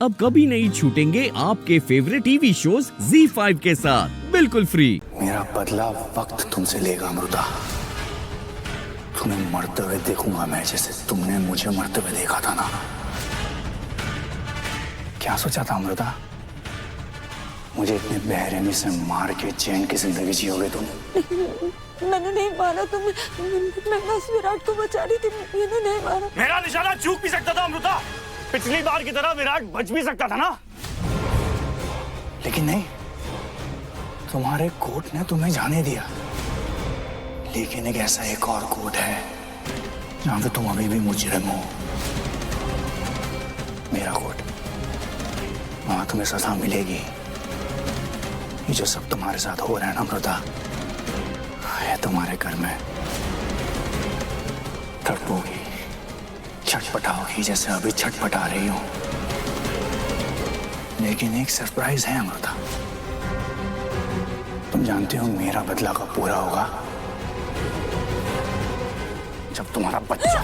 अब कभी नहीं छूटेंगे आपके फेवरेट टीवी शोज ZEE5 के साथ बिल्कुल फ्री। मेरा बदला वक्त तुमसे लेगा अमृता। तुम्हें मरते हुए देखूंगा मैं, जैसे तुमने मुझे मरते हुए देखा था ना। क्या सोचा था अमृता? मुझे इतने बेरहमी से मार के चैन की जिंदगी जियोगे तुम? मैंने नहीं मारा तुम्हें, मैं बस विराट को बचा रही थी, मैंने नहीं मारा। मेरा निशाना चूक भी सकता था अमृता, पिछली बार की तरह विराट बच भी सकता था ना। लेकिन नहीं, तुम्हारे कोर्ट ने तुम्हें जाने दिया। लेकिन एक ऐसा एक और कोर्ट है जहां पे तुम अभी भी मुजरिम हो। मेरा कोर्ट, वहां तुम्हें सजा मिलेगी। ये जो सब तुम्हारे साथ हो रहा है ना अमृता, है तुम्हारे घर में। तड़पोगी, छटपटाओगी जैसे अभी छटपटा रही हो। लेकिन एक सरप्राइज है अमृता। तुम जानते हो मेरा बदला कब पूरा होगा? जब तुम्हारा बच्चा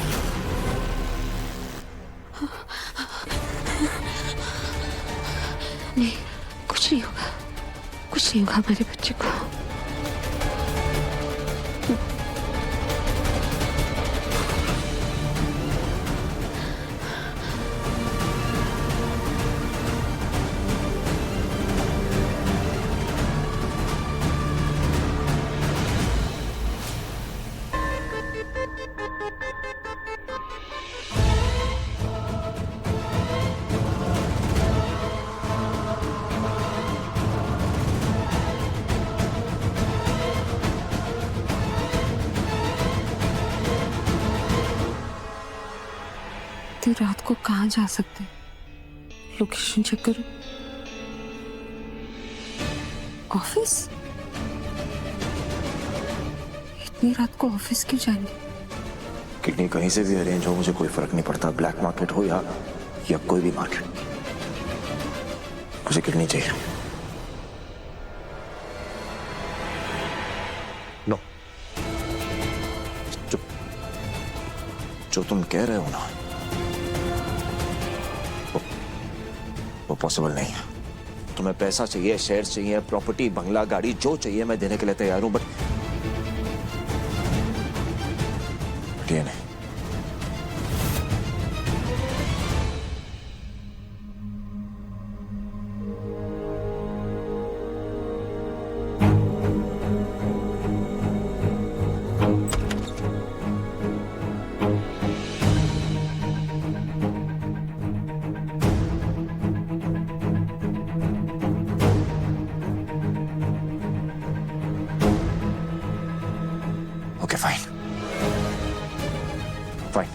नहीं, कुछ नहीं होगा, कुछ नहीं होगा हमारे बच्चे को। रात को कहाँ जा सकते? लोकेशन चेक करो। ऑफिस? इतनी रात को ऑफिस क्यों जाएंगे? किडनी कहीं से भी अरेंज हो, मुझे कोई फर्क नहीं पड़ता। ब्लैक मार्केट हो या कोई भी मार्केट, मुझे किडनी चाहिए। नो, जो तुम कह रहे हो ना, वो पॉसिबल नहीं है। तुम्हें पैसा चाहिए, शेयर चाहिए, प्रॉपर्टी, बंगला, गाड़ी, जो चाहिए मैं देने के लिए तैयार हूं, बट ये नहीं। ओके फाइन, फाइन,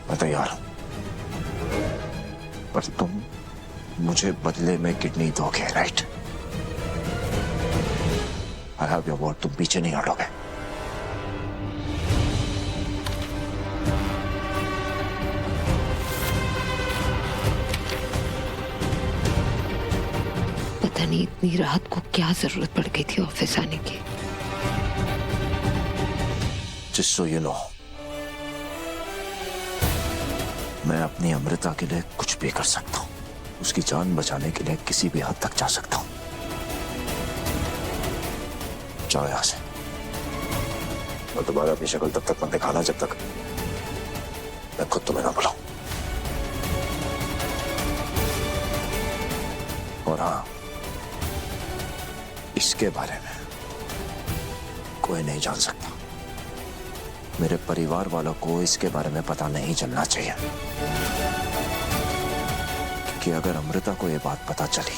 मैं तैयार हूं, पर तुम मुझे बदले में किडनी दोगे, right? I have your word, तुम पीछे नहीं हटोगे। पता नहीं इतनी रात को क्या जरूरत पड़ गई थी ऑफिस आने की। Just so you know, मैं अपनी अमृता के लिए कुछ भी कर सकता हूं। उसकी जान बचाने के लिए किसी भी हद तक जा सकता हूं। जाओ यहां से, और दोबारा अपनी शक्ल तब तक मत दिखाना जब तक मैं खुद तुम्हें ना बुलाऊं। और हाँ, इसके बारे में कोई नहीं जान सकता। मेरे परिवार वालों को इसके बारे में पता नहीं चलना चाहिए, कि अगर अमृता को यह बात पता चली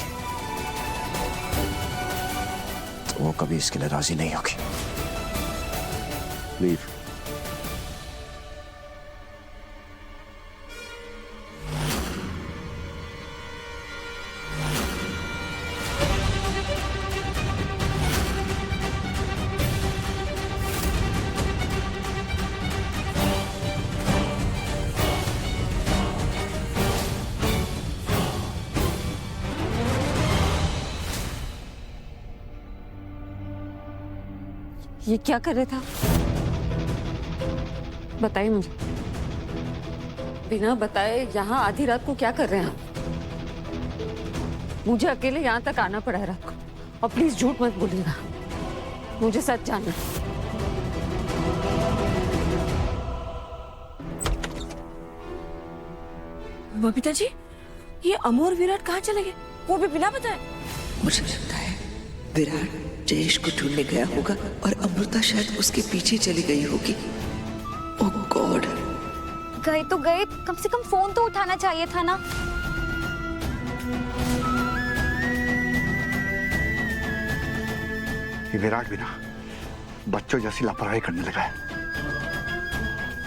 तो वो कभी इसके लिए राजी नहीं होगी। लीव। ये क्या कर रहा था? बताइए मुझे। बिना बताए यहाँ आधी रात को क्या कर रहे हैं आप? मुझे अकेले यहाँ तक आना पड़ा है रात को, और प्लीज झूठ मत बोलिएगा, मुझे सच जानना है। बबीता जी, ये अमू और विराट कहाँ चले गए, वो भी बिना बताए? मुझे लगता है विराट जयेश को ढूंढने गया होगा और अमृता शायद उसके पीछे चली गई होगी। ओह गॉड। गए तो गए, कम से कम फोन तो उठाना चाहिए था ना। ये विराट भी ना बच्चों जैसी लापरवाही करने लगा है।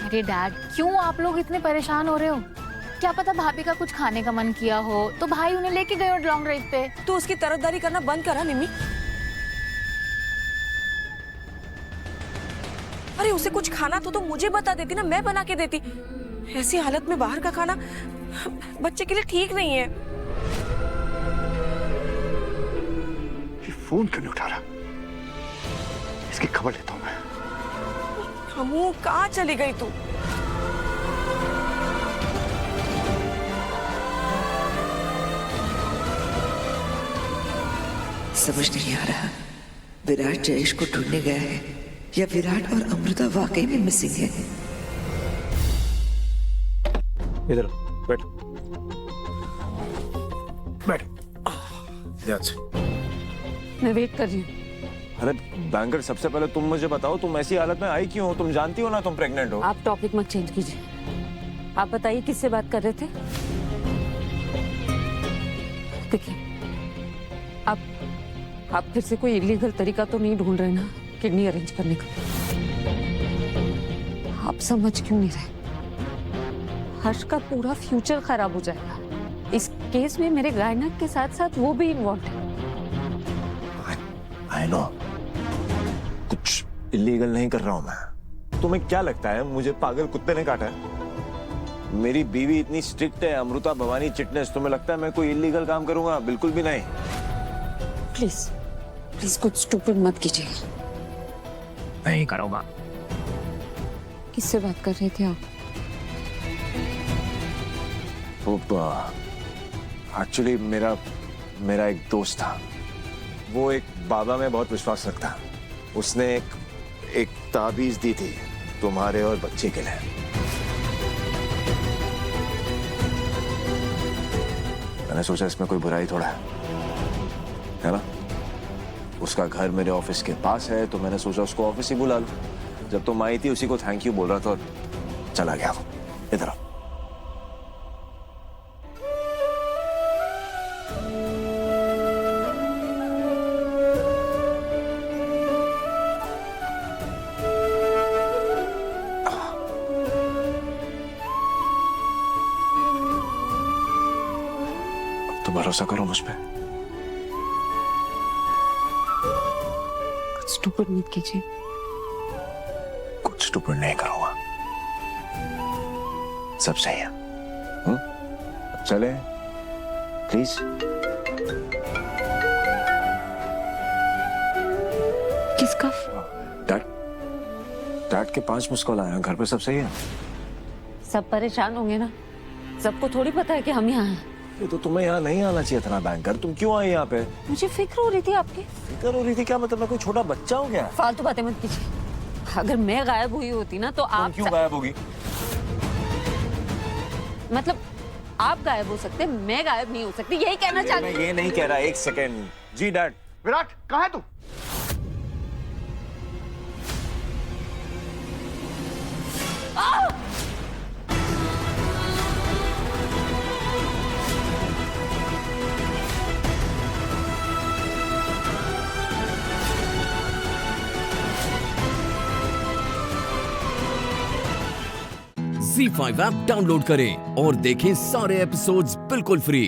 अरे डैड, क्यों आप लोग इतने परेशान हो रहे हो? क्या पता भाभी का कुछ खाने का मन किया हो तो भाई उन्हें लेके गए और लॉन्ग ड्राइव पे। तू उसकी तरफदारी करना बंद करा निम्मी। अरे उसे कुछ खाना तो मुझे बता देती ना, मैं बना के देती। ऐसी हालत में बाहर का खाना बच्चे के लिए ठीक नहीं है। ये फोन क्यों नहीं उठा रहा? इसकी खबर लेता हूं मैं। अमू कहाँ चली गई तू? समझ नहीं आ रहा, विराट जयेश को ढूंढने गया है या विराट और अमृता वाकई में मिसिंग है। इधर बैठ बैठ। मैं वेट कर रही हूँ। अरे बैंकर, सबसे पहले तुम मुझे बताओ, तुम ऐसी हालत में आई क्यों हो? तुम जानती हो ना तुम प्रेग्नेंट हो। आप टॉपिक मत चेंज कीजिए। आप बताइए किससे बात कर रहे थे? देखिए, आप फिर से कोई इलीगल तरीका तो नहीं ढूंढ रहे ना किडनी अरेंज करने का? आप समझ क्यों नहीं रहे? हर्ष का पूरा फ्यूचर खराब हो जाएगा। इस केस में मेरे गायनक के साथ साथ वो भी इन्वॉल्व है। I know, कुछ इलीगल नहीं कर रहा हूं मैं। तुम्हें क्या लगता है मुझे पागल कुत्ते ने काटा है? मेरी बीवी इतनी स्ट्रिक्ट है, अमृता भवानी चिटनेस। तुम्हें लगता है मैं कोई इलीगल काम करूंगा? बिल्कुल भी नहीं। प्लीज प्लीज कुछ स्टूपिड मत कीजिए। नहीं करूंगा। किससे बात कर रहे थे आप? एक्चुअली मेरा एक दोस्त था, वो एक बाबा में बहुत विश्वास रखता। उसने एक ताबीज दी थी तुम्हारे और बच्चे के लिए। मैंने सोचा इसमें कोई बुराई थोड़ा है ना? उसका घर मेरे ऑफिस के पास है तो मैंने सोचा उसको ऑफिस ही बुला लूं। जब तुम आई थी उसी को थैंक यू बोल रहा था और चला गया वो। इधर आओ। तो भरोसा करो मुझ पे। स्टूपिड मत कीजिए। कुछ स्टूपिड नहीं करूंगा, सब सही है। चले प्लीज। किसका? डैड के 5 मिस कॉल आए हैं। घर पे सब सही है? सब परेशान होंगे ना, सबको थोड़ी पता है कि हम यहाँ हैं। ये तो तुम्हें यहाँ नहीं आना चाहिए था ना बैंकर। तुम क्यों आई यहाँ पे? मुझे फिक्र हो रही थी आपकी। फिक्र हो रही थी? क्या मतलब मैं कोई छोटा बच्चा हो गया? फालतू बातें मत कीजिए। अगर मैं गायब हुई होती ना तो आप क्यों गायब होगी? मतलब आप गायब हो सकते, मैं गायब नहीं हो सकती, यही कहना चाहती हूँ। मैं ये नहीं कह रहा। एक सेकेंड जी। डैड, विराट कहाँ है तू? Z5 ऐप डाउनलोड करें और देखें सारे एपिसोड्स बिल्कुल फ्री।